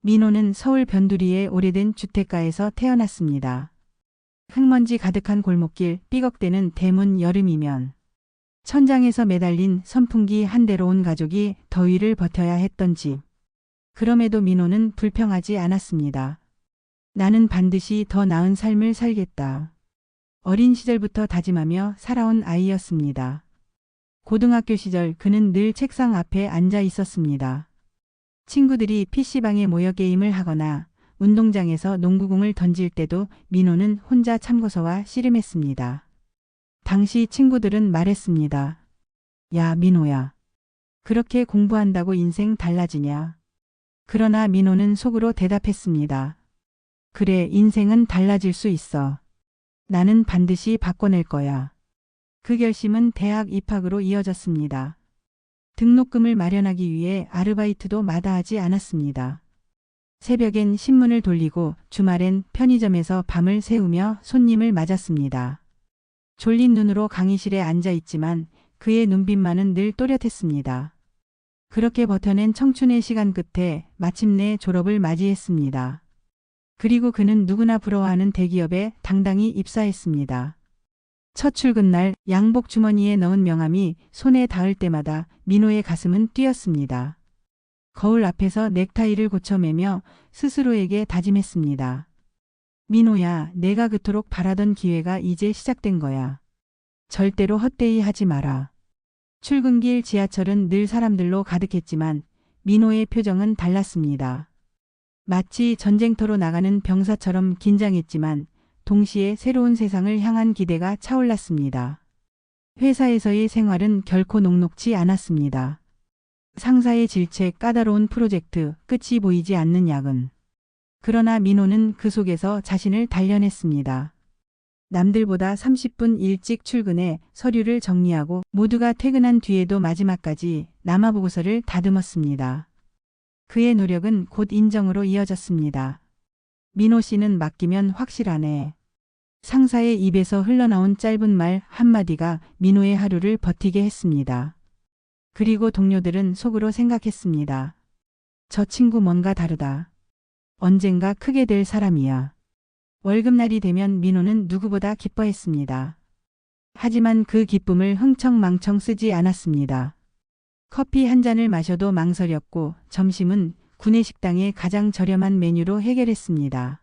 민호는 서울 변두리의 오래된 주택가에서 태어났습니다. 흙먼지 가득한 골목길, 삐걱대는 대문, 여름이면 천장에서 매달린 선풍기 한 대로 온 가족이 더위를 버텨야 했던 집. 그럼에도 민호는 불평하지 않았습니다. 나는 반드시 더 나은 삶을 살겠다. 어린 시절부터 다짐하며 살아온 아이였습니다. 고등학교 시절 그는 늘 책상 앞에 앉아 있었습니다. 친구들이 PC방에 모여 게임을 하거나 운동장에서 농구공을 던질 때도 민호는 혼자 참고서와 씨름했습니다. 당시 친구들은 말했습니다. 야, 민호야. 그렇게 공부한다고 인생 달라지냐? 그러나 민호는 속으로 대답했습니다. 그래, 인생은 달라질 수 있어. 나는 반드시 바꿔낼 거야. 그 결심은 대학 입학으로 이어졌습니다. 등록금을 마련하기 위해 아르바이트도 마다하지 않았습니다. 새벽엔 신문을 돌리고 주말엔 편의점에서 밤을 새우며 손님을 맞았습니다. 졸린 눈으로 강의실에 앉아 있지만 그의 눈빛만은 늘 또렷했습니다. 그렇게 버텨낸 청춘의 시간 끝에 마침내 졸업을 맞이했습니다. 그리고 그는 누구나 부러워하는 대기업에 당당히 입사했습니다. 첫 출근 날 양복 주머니에 넣은 명함이 손에 닿을 때마다 민호의 가슴은 뛰었습니다. 거울 앞에서 넥타이를 고쳐매며 스스로에게 다짐했습니다. 민호야, 내가 그토록 바라던 기회가 이제 시작된 거야. 절대로 헛되이 하지 마라. 출근길 지하철은 늘 사람들로 가득했지만 민호의 표정은 달랐습니다. 마치 전쟁터로 나가는 병사처럼 긴장했지만 동시에 새로운 세상을 향한 기대가 차올랐습니다. 회사에서의 생활은 결코 녹록지 않았습니다. 상사의 질책, 까다로운 프로젝트, 끝이 보이지 않는 야근. 그러나 민호는 그 속에서 자신을 단련했습니다. 남들보다 30분 일찍 출근해 서류를 정리하고 모두가 퇴근한 뒤에도 마지막까지 남아보고서를 다듬었습니다. 그의 노력은 곧 인정으로 이어졌습니다. 민호 씨는 맡기면 확실하네. 상사의 입에서 흘러나온 짧은 말 한마디가 민호의 하루를 버티게 했습니다. 그리고 동료들은 속으로 생각했습니다. 저 친구 뭔가 다르다. 언젠가 크게 될 사람이야. 월급날이 되면 민호는 누구보다 기뻐했습니다. 하지만 그 기쁨을 흥청망청 쓰지 않았습니다. 커피 한 잔을 마셔도 망설였고 점심은 구내식당의 가장 저렴한 메뉴로 해결했습니다.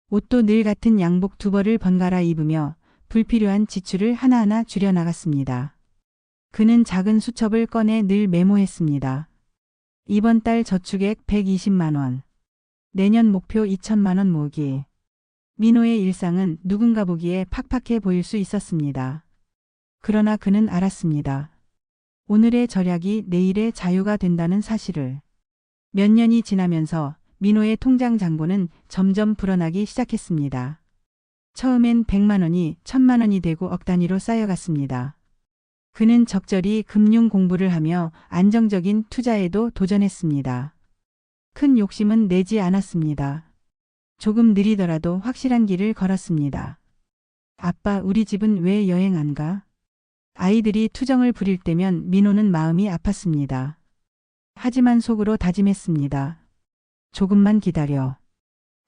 옷도 늘 같은 양복 2벌을 번갈아 입으며 불필요한 지출을 하나하나 줄여나갔습니다. 그는 작은 수첩을 꺼내 늘 메모했습니다. 이번 달 저축액 120만 원. 내년 목표 2천만 원 모으기. 민호의 일상은 누군가 보기에 팍팍해 보일 수 있었습니다. 그러나 그는 알았습니다. 오늘의 절약이 내일의 자유가 된다는 사실을. 몇 년이 지나면서 민호의 통장 잔고는 점점 불어나기 시작했습니다. 처음엔 100만 원이 1000만 원이 되고 억 단위로 쌓여갔습니다. 그는 적절히 금융 공부를 하며 안정적인 투자에도 도전했습니다. 큰 욕심은 내지 않았습니다. 조금 느리더라도 확실한 길을 걸었습니다. 아빠, 우리 집은 왜 여행 안 가? 아이들이 투정을 부릴 때면 민호는 마음이 아팠습니다. 하지만 속으로 다짐했습니다. 조금만 기다려.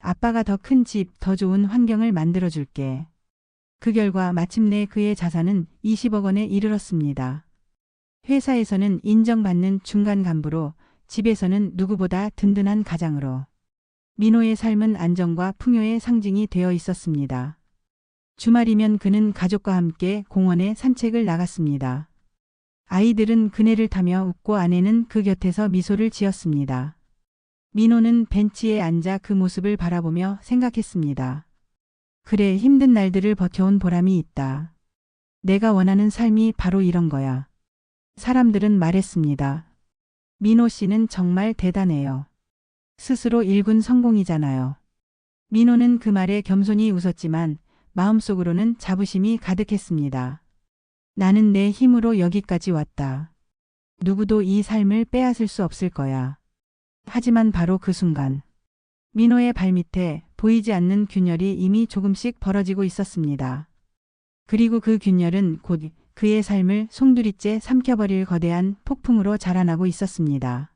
아빠가 더 큰 집, 더 좋은 환경을 만들어줄게. 그 결과 마침내 그의 자산은 20억 원에 이르렀습니다. 회사에서는 인정받는 중간 간부로, 집에서는 누구보다 든든한 가장으로. 민호의 삶은 안정과 풍요의 상징이 되어 있었습니다. 주말이면 그는 가족과 함께 공원에 산책을 나갔습니다. 아이들은 그네를 타며 웃고 아내는 그 곁에서 미소를 지었습니다. 민호는 벤치에 앉아 그 모습을 바라보며 생각했습니다. 그래, 힘든 날들을 버텨온 보람이 있다. 내가 원하는 삶이 바로 이런 거야. 사람들은 말했습니다. 민호 씨는 정말 대단해요. 스스로 일군 성공이잖아요. 민호는 그 말에 겸손히 웃었지만 마음속으로는 자부심이 가득했습니다. 나는 내 힘으로 여기까지 왔다. 누구도 이 삶을 빼앗을 수 없을 거야. 하지만 바로 그 순간 민호의 발밑에 보이지 않는 균열이 이미 조금씩 벌어지고 있었습니다. 그리고 그 균열은 곧 그의 삶을 송두리째 삼켜버릴 거대한 폭풍으로 자라나고 있었습니다.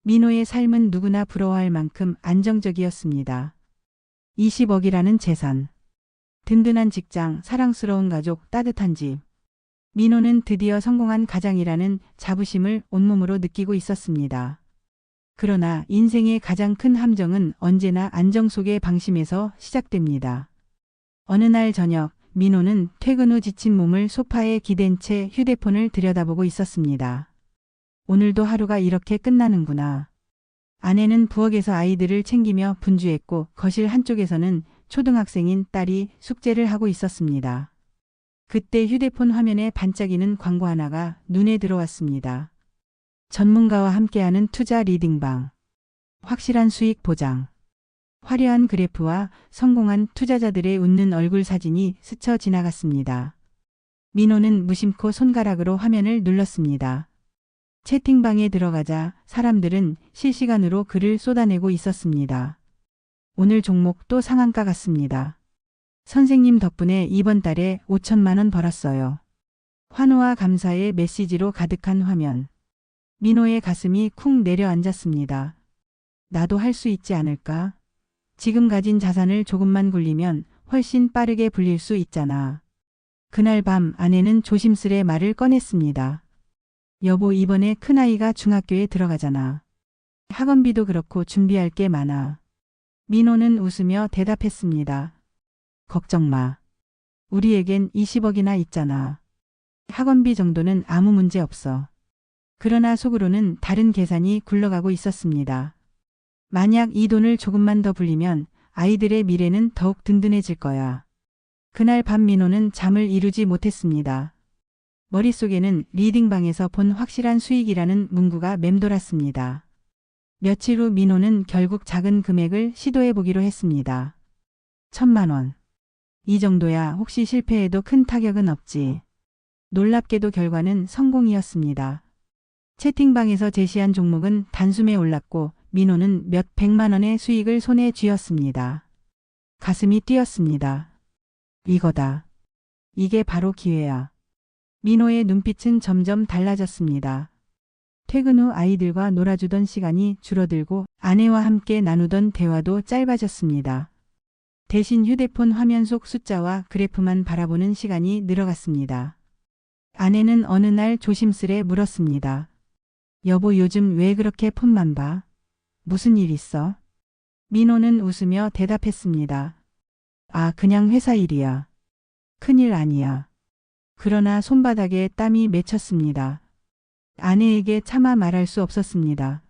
민호의 삶은 누구나 부러워할 만큼 안정적이었습니다. 20억이라는 재산, 든든한 직장, 사랑스러운 가족, 따뜻한 집. 민호는 드디어 성공한 가장이라는 자부심을 온몸으로 느끼고 있었습니다. 그러나 인생의 가장 큰 함정은 언제나 안정 속의 방심에서 시작됩니다. 어느 날 저녁, 민호는 퇴근 후 지친 몸을 소파에 기댄 채 휴대폰을 들여다보고 있었습니다. 오늘도 하루가 이렇게 끝나는구나. 아내는 부엌에서 아이들을 챙기며 분주했고 거실 한쪽에서는 초등학생인 딸이 숙제를 하고 있었습니다. 그때 휴대폰 화면에 반짝이는 광고 하나가 눈에 들어왔습니다. 전문가와 함께하는 투자 리딩방. 확실한 수익 보장. 화려한 그래프와 성공한 투자자들의 웃는 얼굴 사진이 스쳐 지나갔습니다. 민호는 무심코 손가락으로 화면을 눌렀습니다. 채팅방에 들어가자 사람들은 실시간으로 글을 쏟아내고 있었습니다. 오늘 종목 또 상한가 같습니다. 선생님 덕분에 이번 달에 5천만 원 벌었어요. 환호와 감사의 메시지로 가득한 화면. 민호의 가슴이 쿵 내려앉았습니다. 나도 할 수 있지 않을까? 지금 가진 자산을 조금만 굴리면 훨씬 빠르게 불릴 수 있잖아. 그날 밤 아내는 조심스레 말을 꺼냈습니다. 여보, 이번에 큰아이가 중학교에 들어가잖아. 학원비도 그렇고 준비할 게 많아. 민호는 웃으며 대답했습니다. 걱정 마. 우리에겐 20억이나 있잖아. 학원비 정도는 아무 문제 없어. 그러나 속으로는 다른 계산이 굴러가고 있었습니다. 만약 이 돈을 조금만 더 불리면 아이들의 미래는 더욱 든든해질 거야. 그날 밤 민호는 잠을 이루지 못했습니다. 머릿속에는 리딩방에서 본 확실한 수익이라는 문구가 맴돌았습니다. 며칠 후 민호는 결국 작은 금액을 시도해 보기로 했습니다. 1,000만 원. 이 정도야 혹시 실패해도 큰 타격은 없지. 놀랍게도 결과는 성공이었습니다. 채팅방에서 제시한 종목은 단숨에 올랐고 민호는 몇 백만 원의 수익을 손에 쥐었습니다. 가슴이 뛰었습니다. 이거다. 이게 바로 기회야. 민호의 눈빛은 점점 달라졌습니다. 퇴근 후 아이들과 놀아주던 시간이 줄어들고 아내와 함께 나누던 대화도 짧아졌습니다. 대신 휴대폰 화면 속 숫자와 그래프만 바라보는 시간이 늘어갔습니다. 아내는 어느 날 조심스레 물었습니다. 여보, 요즘 왜 그렇게 폰만 봐? 무슨 일 있어? 민호는 웃으며 대답했습니다. 아, 그냥 회사 일이야. 큰일 아니야. 그러나 손바닥에 땀이 맺혔습니다. 아내에게 차마 말할 수 없었습니다.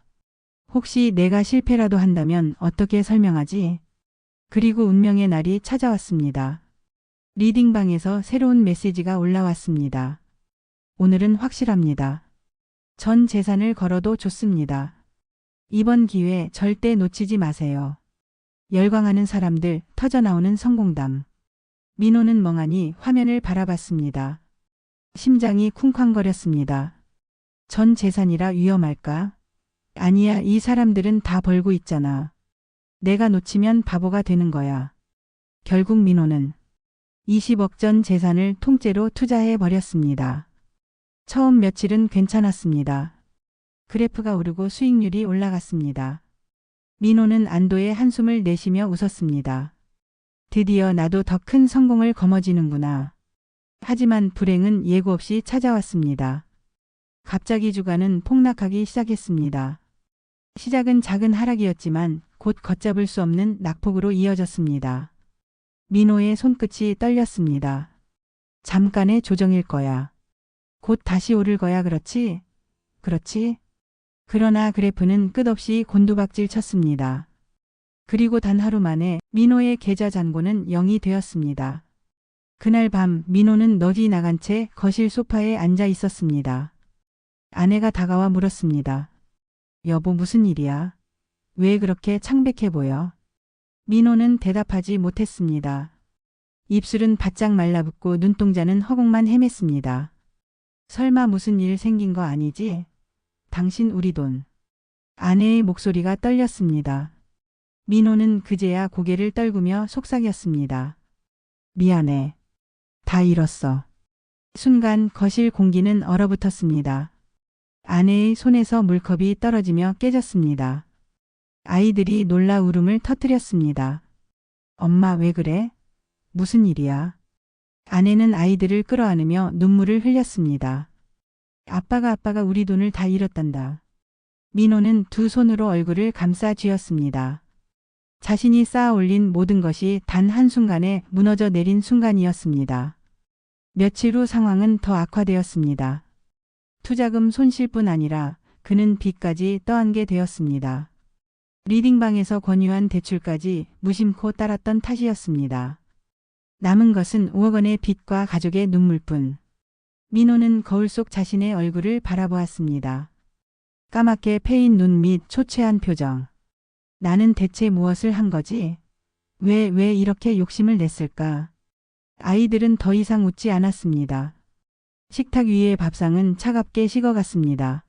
혹시 내가 실패라도 한다면 어떻게 설명하지? 그리고 운명의 날이 찾아왔습니다. 리딩방에서 새로운 메시지가 올라왔습니다. 오늘은 확실합니다. 전 재산을 걸어도 좋습니다. 이번 기회 절대 놓치지 마세요. 열광하는 사람들, 터져나오는 성공담. 민호는 멍하니 화면을 바라봤습니다. 심장이 쿵쾅거렸습니다. 전 재산이라 위험할까? 아니야, 이 사람들은 다 벌고 있잖아. 내가 놓치면 바보가 되는 거야. 결국 민호는 20억 전 재산을 통째로 투자해 버렸습니다. 처음 며칠은 괜찮았습니다. 그래프가 오르고 수익률이 올라갔습니다. 민호는 안도의 한숨을 내쉬며 웃었습니다. 드디어 나도 더 큰 성공을 거머쥐는구나. 하지만 불행은 예고 없이 찾아왔습니다. 갑자기 주가는 폭락하기 시작했습니다. 시작은 작은 하락이었지만 곧 걷잡을 수 없는 낙폭으로 이어졌습니다. 민호의 손끝이 떨렸습니다. 잠깐의 조정일 거야. 곧 다시 오를 거야, 그렇지? 그렇지? 그러나 그래프는 끝없이 곤두박질 쳤습니다. 그리고 단 하루 만에 민호의 계좌 잔고는 0이 되었습니다. 그날 밤 민호는 넋이 나간 채 거실 소파에 앉아 있었습니다. 아내가 다가와 물었습니다. 여보, 무슨 일이야? 왜 그렇게 창백해 보여? 민호는 대답하지 못했습니다. 입술은 바짝 말라붙고 눈동자는 허공만 헤맸습니다. 설마 무슨 일 생긴 거 아니지? 당신 우리 돈. 아내의 목소리가 떨렸습니다. 민호는 그제야 고개를 떨구며 속삭였습니다. 미안해. 다 잃었어. 순간 거실 공기는 얼어붙었습니다. 아내의 손에서 물컵이 떨어지며 깨졌습니다. 아이들이 놀라 울음을 터뜨렸습니다. 엄마 왜 그래? 무슨 일이야? 아내는 아이들을 끌어안으며 눈물을 흘렸습니다. 아빠가 우리 돈을 다 잃었단다. 민호는 두 손으로 얼굴을 감싸 쥐었습니다. 자신이 쌓아 올린 모든 것이 단 한순간에 무너져 내린 순간이었습니다. 며칠 후 상황은 더 악화되었습니다. 투자금 손실뿐 아니라 그는 빚까지 떠안게 되었습니다. 리딩방에서 권유한 대출까지 무심코 따랐던 탓이었습니다. 남은 것은 5억 원의 빚과 가족의 눈물뿐. 민호는 거울 속 자신의 얼굴을 바라보았습니다. 까맣게 패인 눈 및 초췌한 표정. 나는 대체 무엇을 한 거지? 왜 이렇게 욕심을 냈을까? 아이들은 더 이상 웃지 않았습니다. 식탁 위의 밥상은 차갑게 식어갔습니다.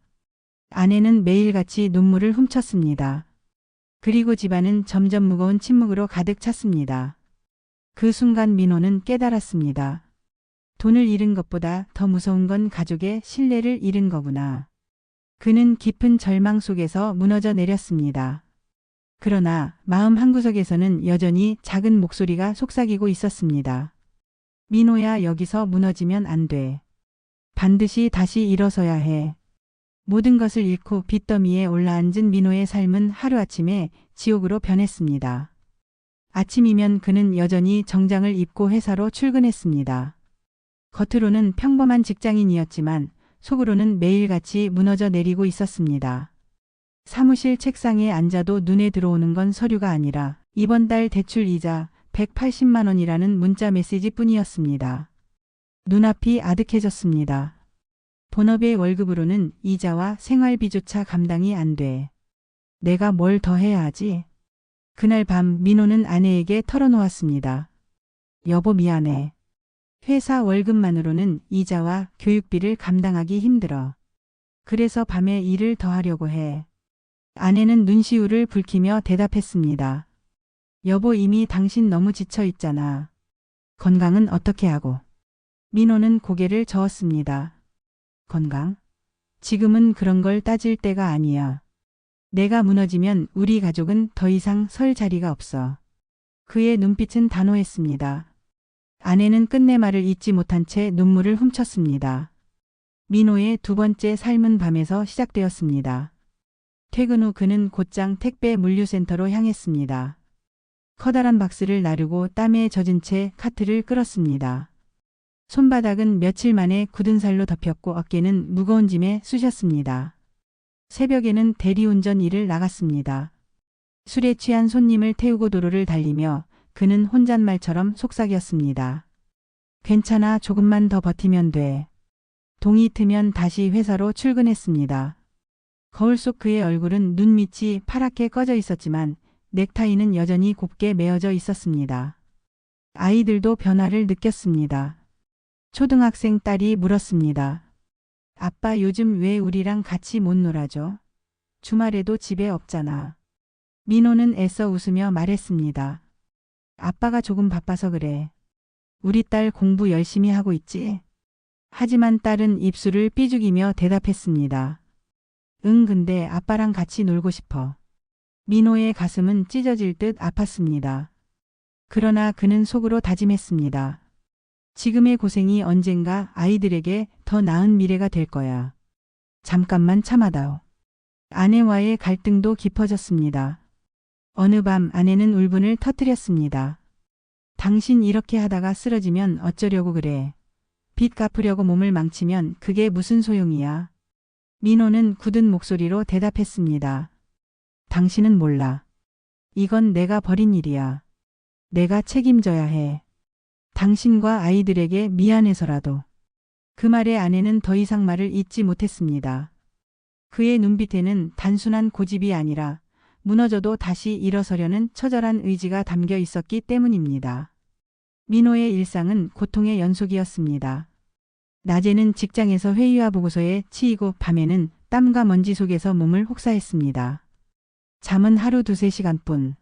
아내는 매일같이 눈물을 훔쳤습니다. 그리고 집안은 점점 무거운 침묵으로 가득 찼습니다. 그 순간 민호는 깨달았습니다. 돈을 잃은 것보다 더 무서운 건 가족의 신뢰를 잃은 거구나. 그는 깊은 절망 속에서 무너져 내렸습니다. 그러나 마음 한구석에서는 여전히 작은 목소리가 속삭이고 있었습니다. 민호야, 여기서 무너지면 안 돼. 반드시 다시 일어서야 해. 모든 것을 잃고 빚더미에 올라앉은 민호의 삶은 하루아침에 지옥으로 변했습니다. 아침이면 그는 여전히 정장을 입고 회사로 출근했습니다. 겉으로는 평범한 직장인이었지만 속으로는 매일같이 무너져 내리고 있었습니다. 사무실 책상에 앉아도 눈에 들어오는 건 서류가 아니라 이번 달 대출 이자 180만 원이라는 문자 메시지뿐이었습니다. 눈앞이 아득해졌습니다. 본업의 월급으로는 이자와 생활비조차 감당이 안 돼. 내가 뭘 더 해야 하지? 그날 밤 민호는 아내에게 털어놓았습니다. 여보 미안해. 회사 월급만으로는 이자와 교육비를 감당하기 힘들어. 그래서 밤에 일을 더 하려고 해. 아내는 눈시울을 붉히며 대답했습니다. 여보 이미 당신 너무 지쳐 있잖아. 건강은 어떻게 하고? 민호는 고개를 저었습니다. 건강? 지금은 그런 걸 따질 때가 아니야. 내가 무너지면 우리 가족은 더 이상 설 자리가 없어. 그의 눈빛은 단호했습니다. 아내는 끝내 말을 잇지 못한 채 눈물을 훔쳤습니다. 민호의 두 번째 삶은 밤에서 시작되었습니다. 퇴근 후 그는 곧장 택배 물류센터로 향했습니다. 커다란 박스를 나르고 땀에 젖은 채 카트를 끌었습니다. 손바닥은 며칠 만에 굳은 살로 덮였고 어깨는 무거운 짐에 쑤셨습니다. 새벽에는 대리운전 일을 나갔습니다. 술에 취한 손님을 태우고 도로를 달리며 그는 혼잣말처럼 속삭였습니다. 괜찮아, 조금만 더 버티면 돼. 동이 트면 다시 회사로 출근했습니다. 거울 속 그의 얼굴은 눈밑이 파랗게 꺼져 있었지만 넥타이는 여전히 곱게 매어져 있었습니다. 아이들도 변화를 느꼈습니다. 초등학생 딸이 물었습니다. 아빠 요즘 왜 우리랑 같이 못 놀아줘? 주말에도 집에 없잖아. 민호는 애써 웃으며 말했습니다. 아빠가 조금 바빠서 그래. 우리 딸 공부 열심히 하고 있지? 하지만 딸은 입술을 삐죽이며 대답했습니다. 응, 근데 아빠랑 같이 놀고 싶어. 민호의 가슴은 찢어질 듯 아팠습니다. 그러나 그는 속으로 다짐했습니다. 지금의 고생이 언젠가 아이들에게 더 나은 미래가 될 거야. 잠깐만 참아다오. 아내와의 갈등도 깊어졌습니다. 어느 밤 아내는 울분을 터뜨렸습니다. 당신 이렇게 하다가 쓰러지면 어쩌려고 그래. 빚 갚으려고 몸을 망치면 그게 무슨 소용이야. 민호는 굳은 목소리로 대답했습니다. 당신은 몰라. 이건 내가 벌인 일이야. 내가 책임져야 해. 당신과 아이들에게 미안해서라도. 그 말에 아내는 더 이상 말을 잇지 못했습니다. 그의 눈빛에는 단순한 고집이 아니라 무너져도 다시 일어서려는 처절한 의지가 담겨 있었기 때문입니다. 민호의 일상은 고통의 연속이었습니다. 낮에는 직장에서 회의와 보고서에 치이고 밤에는 땀과 먼지 속에서 몸을 혹사했습니다. 잠은 하루 2~3시간뿐.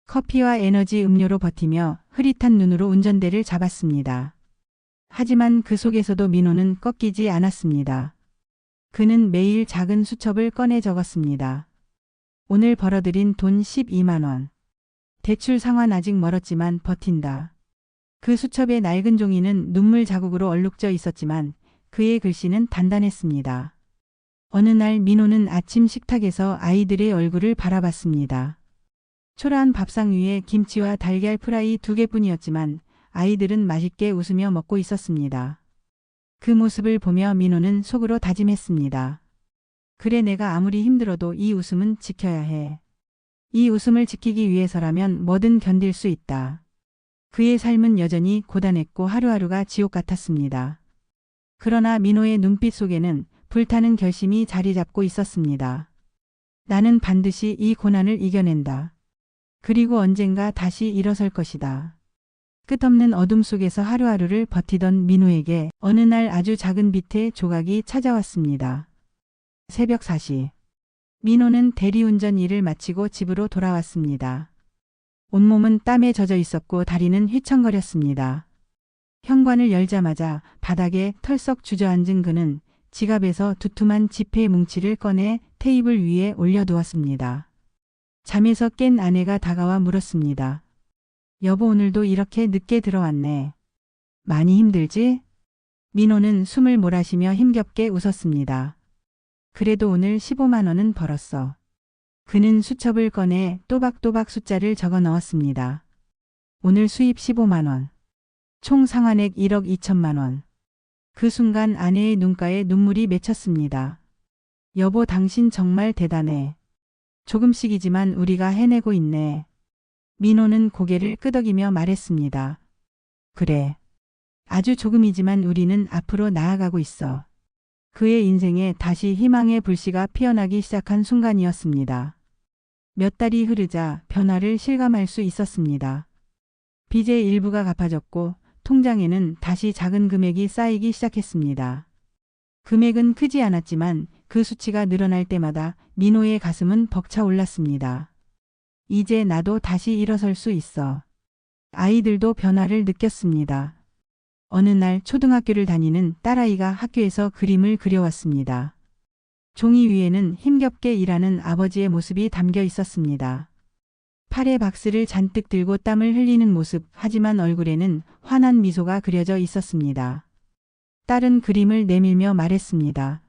커피와 에너지 음료로 버티며 흐릿한 눈으로 운전대를 잡았습니다. 하지만 그 속에서도 민호는 꺾이지 않았습니다. 그는 매일 작은 수첩을 꺼내 적었습니다. 오늘 벌어들인 돈 12만 원. 대출 상환 아직 멀었지만 버틴다. 그 수첩의 낡은 종이는 눈물 자국으로 얼룩져 있었지만 그의 글씨는 단단했습니다. 어느 날 민호는 아침 식탁에서 아이들의 얼굴을 바라봤습니다. 초라한 밥상 위에 김치와 달걀 프라이 2개뿐이었지만 아이들은 맛있게 웃으며 먹고 있었습니다. 그 모습을 보며 민호는 속으로 다짐했습니다. 그래, 내가 아무리 힘들어도 이 웃음은 지켜야 해. 이 웃음을 지키기 위해서라면 뭐든 견딜 수 있다. 그의 삶은 여전히 고단했고 하루하루가 지옥 같았습니다. 그러나 민호의 눈빛 속에는 불타는 결심이 자리 잡고 있었습니다. 나는 반드시 이 고난을 이겨낸다. 그리고 언젠가 다시 일어설 것이다. 끝없는 어둠 속에서 하루하루를 버티던 민호에게 어느 날 아주 작은 빛의 조각이 찾아왔습니다. 새벽 4시. 민호는 대리운전 일을 마치고 집으로 돌아왔습니다. 온몸은 땀에 젖어 있었고 다리는 휘청거렸습니다. 현관을 열자마자 바닥에 털썩 주저앉은 그는 지갑에서 두툼한 지폐 뭉치를 꺼내 테이블 위에 올려두었습니다. 잠에서 깬 아내가 다가와 물었습니다. 여보, 오늘도 이렇게 늦게 들어왔네. 많이 힘들지? 민호는 숨을 몰아쉬며 힘겹게 웃었습니다. 그래도 오늘 15만 원은 벌었어. 그는 수첩을 꺼내 또박또박 숫자를 적어 넣었습니다. 오늘 수입 15만 원. 총 상환액 1억 2천만 원. 그 순간 아내의 눈가에 눈물이 맺혔습니다. 여보, 당신 정말 대단해. 조금씩이지만 우리가 해내고 있네. 민호는 고개를 끄덕이며 말했습니다. 그래. 아주 조금이지만 우리는 앞으로 나아가고 있어. 그의 인생에 다시 희망의 불씨가 피어나기 시작한 순간이었습니다. 몇 달이 흐르자 변화를 실감할 수 있었습니다. 빚의 일부가 갚아졌고 통장에는 다시 작은 금액이 쌓이기 시작했습니다. 금액은 크지 않았지만 그 수치가 늘어날 때마다 민호의 가슴은 벅차올랐습니다. 이제 나도 다시 일어설 수 있어. 아이들도 변화를 느꼈습니다. 어느 날 초등학교를 다니는 딸아이가 학교에서 그림을 그려왔습니다. 종이 위에는 힘겹게 일하는 아버지의 모습이 담겨 있었습니다. 팔에 박스를 잔뜩 들고 땀을 흘리는 모습, 하지만 얼굴에는 환한 미소가 그려져 있었습니다. 딸은 그림을 내밀며 말했습니다.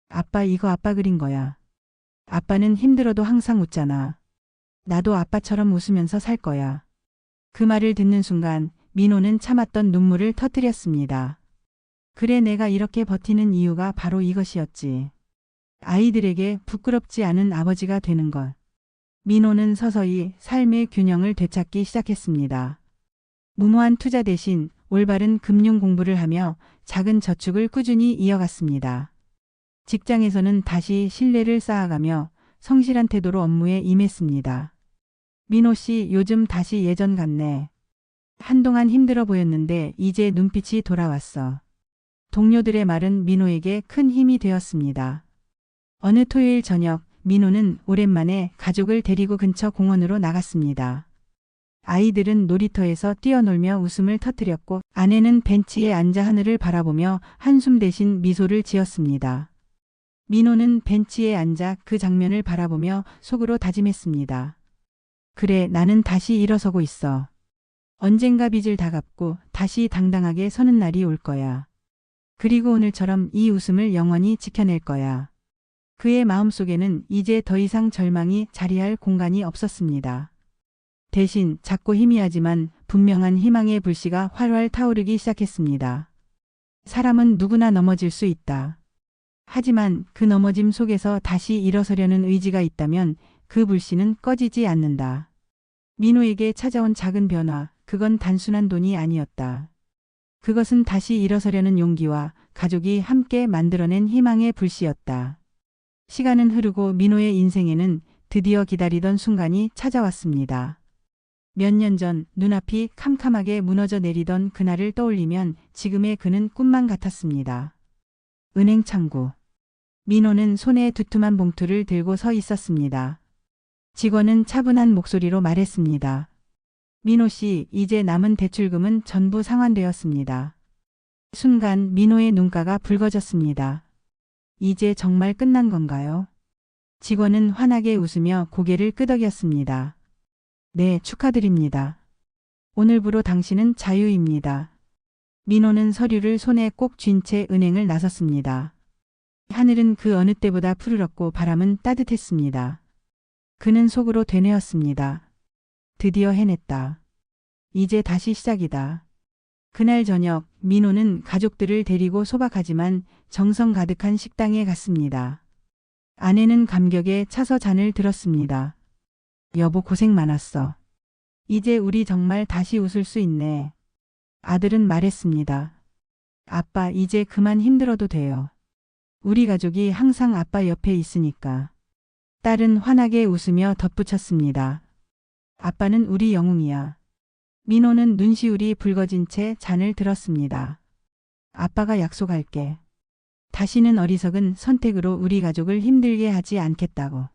아빠, 이거 아빠 그린 거야. 아빠는 힘들어도 항상 웃잖아. 나도 아빠처럼 웃으면서 살 거야. 그 말을 듣는 순간 민호는 참았던 눈물을 터뜨렸습니다. 그래, 내가 이렇게 버티는 이유가 바로 이것이었지. 아이들에게 부끄럽지 않은 아버지가 되는 것. 민호는 서서히 삶의 균형을 되찾기 시작했습니다. 무모한 투자 대신 올바른 금융 공부를 하며 작은 저축을 꾸준히 이어갔습니다. 직장에서는 다시 신뢰를 쌓아가며 성실한 태도로 업무에 임했습니다. 민호 씨, 요즘 다시 예전 같네. 한동안 힘들어 보였는데 이제 눈빛이 돌아왔어. 동료들의 말은 민호에게 큰 힘이 되었습니다. 어느 토요일 저녁, 민호는 오랜만에 가족을 데리고 근처 공원으로 나갔습니다. 아이들은 놀이터에서 뛰어놀며 웃음을 터뜨렸고 아내는 벤치에 앉아 하늘을 바라보며 한숨 대신 미소를 지었습니다. 민호는 벤치에 앉아 그 장면을 바라보며 속으로 다짐했습니다. 그래, 나는 다시 일어서고 있어. 언젠가 빚을 다 갚고 다시 당당하게 서는 날이 올 거야. 그리고 오늘처럼 이 웃음을 영원히 지켜낼 거야. 그의 마음속에는 이제 더 이상 절망이 자리할 공간이 없었습니다. 대신 작고 희미하지만 분명한 희망의 불씨가 활활 타오르기 시작했습니다. 사람은 누구나 넘어질 수 있다. 하지만 그 넘어짐 속에서 다시 일어서려는 의지가 있다면 그 불씨는 꺼지지 않는다. 민호에게 찾아온 작은 변화, 그건 단순한 돈이 아니었다. 그것은 다시 일어서려는 용기와 가족이 함께 만들어낸 희망의 불씨였다. 시간은 흐르고 민호의 인생에는 드디어 기다리던 순간이 찾아왔습니다. 몇 년 전 눈앞이 캄캄하게 무너져 내리던 그날을 떠올리면 지금의 그는 꿈만 같았습니다. 은행 창구. 민호는 손에 두툼한 봉투를 들고 서 있었습니다. 직원은 차분한 목소리로 말했습니다. 민호 씨, 이제 남은 대출금은 전부 상환되었습니다. 순간 민호의 눈가가 붉어졌습니다. 이제 정말 끝난 건가요? 직원은 환하게 웃으며 고개를 끄덕였습니다. 네, 축하드립니다. 오늘부로 당신은 자유입니다. 민호는 서류를 손에 꼭 쥔 채 은행을 나섰습니다. 하늘은 그 어느 때보다 푸르렀고 바람은 따뜻했습니다. 그는 속으로 되뇌었습니다. 드디어 해냈다. 이제 다시 시작이다. 그날 저녁 민호는 가족들을 데리고 소박하지만 정성 가득한 식당에 갔습니다. 아내는 감격에 차서 잔을 들었습니다. 여보 고생 많았어. 이제 우리 정말 다시 웃을 수 있네. 아들은 말했습니다. 아빠 이제 그만 힘들어도 돼요. 우리 가족이 항상 아빠 옆에 있으니까. 딸은 환하게 웃으며 덧붙였습니다. 아빠는 우리 영웅이야. 민호는 눈시울이 붉어진 채 잔을 들었습니다. 아빠가 약속할게. 다시는 어리석은 선택으로 우리 가족을 힘들게 하지 않겠다고.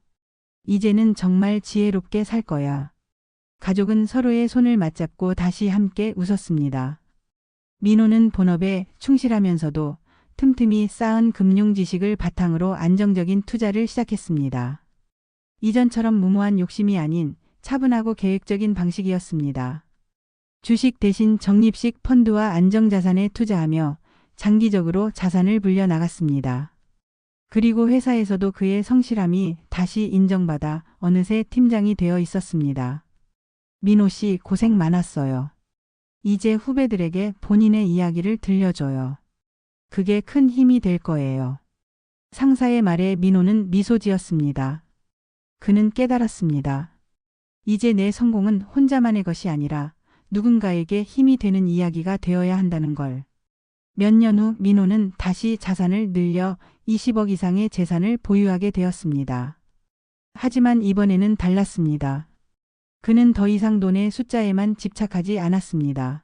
이제는 정말 지혜롭게 살 거야. 가족은 서로의 손을 맞잡고 다시 함께 웃었습니다. 민호는 본업에 충실하면서도 틈틈이 쌓은 금융 지식을 바탕으로 안정적인 투자를 시작했습니다. 이전처럼 무모한 욕심이 아닌 차분하고 계획적인 방식이었습니다. 주식 대신 적립식 펀드와 안정자산에 투자하며 장기적으로 자산을 불려 나갔습니다. 그리고 회사에서도 그의 성실함이 다시 인정받아 어느새 팀장이 되어 있었습니다. 민호 씨 고생 많았어요. 이제 후배들에게 본인의 이야기를 들려줘요. 그게 큰 힘이 될 거예요. 상사의 말에 민호는 미소 지었습니다. 그는 깨달았습니다. 이제 내 성공은 혼자만의 것이 아니라 누군가에게 힘이 되는 이야기가 되어야 한다는 걸. 몇 년 후 민호는 다시 자산을 늘려 20억 이상의 재산을 보유하게 되었습니다. 하지만 이번에는 달랐습니다. 그는 더 이상 돈의 숫자에만 집착하지 않았습니다.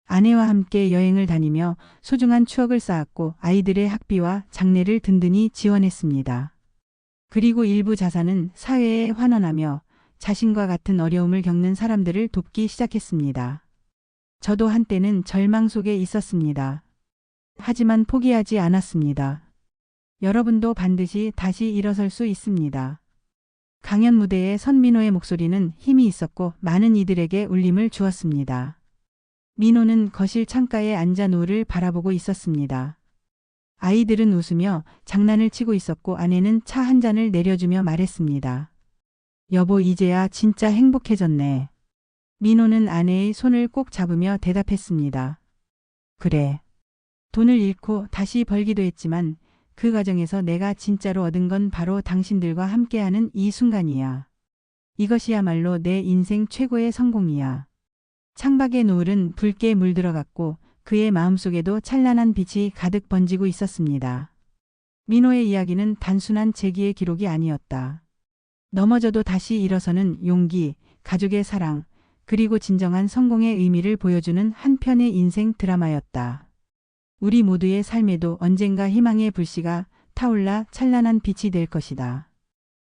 아내와 함께 여행을 다니며 소중한 추억을 쌓았고 아이들의 학비와 장례를 든든히 지원했습니다. 그리고 일부 자산은 사회에 환원하며 자신과 같은 어려움을 겪는 사람들을 돕기 시작했습니다. 저도 한때는 절망 속에 있었습니다. 하지만 포기하지 않았습니다. 여러분도 반드시 다시 일어설 수 있습니다. 강연 무대에 선 민호의 목소리는 힘이 있었고 많은 이들에게 울림을 주었습니다. 민호는 거실 창가에 앉아 노을을 바라보고 있었습니다. 아이들은 웃으며 장난을 치고 있었고 아내는 차 한 잔을 내려주며 말했습니다. 여보 이제야 진짜 행복해졌네. 민호는 아내의 손을 꼭 잡으며 대답했습니다. 그래. 돈을 잃고 다시 벌기도 했지만 그 과정에서 내가 진짜로 얻은 건 바로 당신들과 함께하는 이 순간이야. 이것이야말로 내 인생 최고의 성공이야. 창밖의 노을은 붉게 물들어갔고 그의 마음속에도 찬란한 빛이 가득 번지고 있었습니다. 민호의 이야기는 단순한 재기의 기록이 아니었다. 넘어져도 다시 일어서는 용기, 가족의 사랑, 그리고 진정한 성공의 의미를 보여주는 한 편의 인생 드라마였다. 우리 모두의 삶에도 언젠가 희망의 불씨가 타올라 찬란한 빛이 될 것이다.